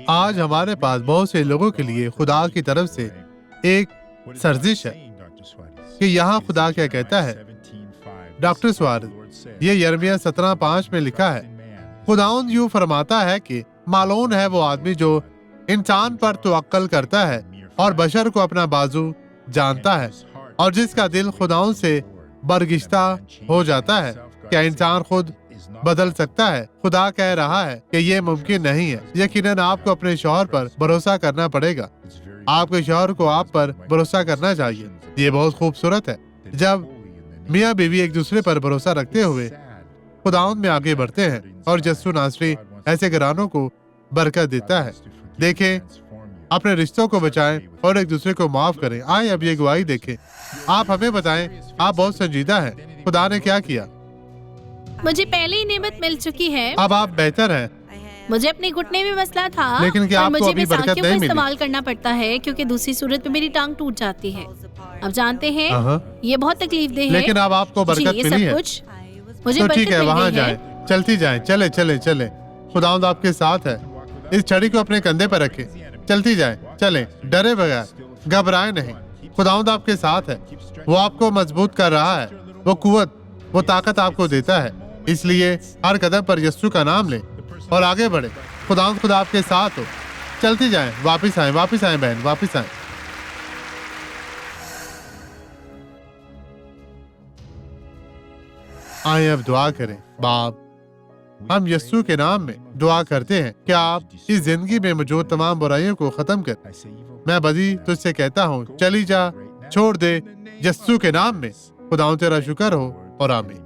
आज हमारे पास बहुत से लोगों के लिए खुदा की तरफ से एक सर्जिश है कि यहाँ खुदा क्या कहता है। डॉक्टर सुआरेज़, ये यिर्मयाह 17:5 में लिखा है, खुदावंद यूं फरमाता है कि मालून है वो आदमी जो इंसान पर तवक्कल करता है और बशर को अपना बाजू जानता है, और जिसका दिल खुदावंद से बरगिश्ता हो जाता है। क्या इंसान खुद बदल सकता है? खुदा कह रहा है कि ये मुमकिन नहीं है। यकीनन आपको अपने शौहर पर भरोसा करना पड़ेगा। आपके शौहर को आप पर भरोसा करना चाहिए। ये बहुत खूबसूरत है जब मियाँ बीवी एक दूसरे पर भरोसा रखते हुए खुदावंद में आगे बढ़ते हैं, और यस्सु नासरी ऐसे घरानों को बरकत देता है। देखें, अपने रिश्तों को बचाएं और एक दूसरे को माफ करें। आए अब ये गवाही देखें। आप हमें बताएं, आप बहुत संजीदा हैं। खुदा ने क्या किया? मुझे पहले ही नेमत मिल चुकी है। अब आप बेहतर हैं। मुझे अपने घुटने में मसला था, लेकिन क्या और आपको मुझे अभी बरकत बैसाखियों नहीं का मिली? इस्तेमाल करना पड़ता है क्योंकि दूसरी सूरत में मेरी टांग टूट जाती है। अब जानते हैं, ये बहुत तकलीफदेह है। लेकिन अब आपको बरकत जी, ये मिली सब है। कुछ मुझे तो बरकत ठीक है, मिल वहाँ गई है। जाएं, चलती जाएं, चले चले चले। खुदावंद आपके साथ है। इस छड़ी को अपने कंधे पर रखें, चलती जाएं, चलें, डरे बगैर, घबराए नहीं। खुदावंद आपके साथ है। वो आपको मजबूत कर रहा है। वो कुव्वत, वो ताकत आपको देता है। इसलिए हर कदम पर यस्सु का नाम लें और आगे बढ़े। खुदावंद खुदा आपके साथ हो। चलती जाएं, वापिस आएं बहन, वापिस आएं। आए अब दुआ करें। बाप, हम यस्सु के नाम में दुआ करते हैं कि आप इस जिंदगी में मौजूद तमाम बुराइयों को खत्म कर। मैं बदी तुझसे कहता हूँ, चली जा, छोड़ दे, यस्सु के नाम में। खुदावंद तेरा शुक्र हो और आमीन।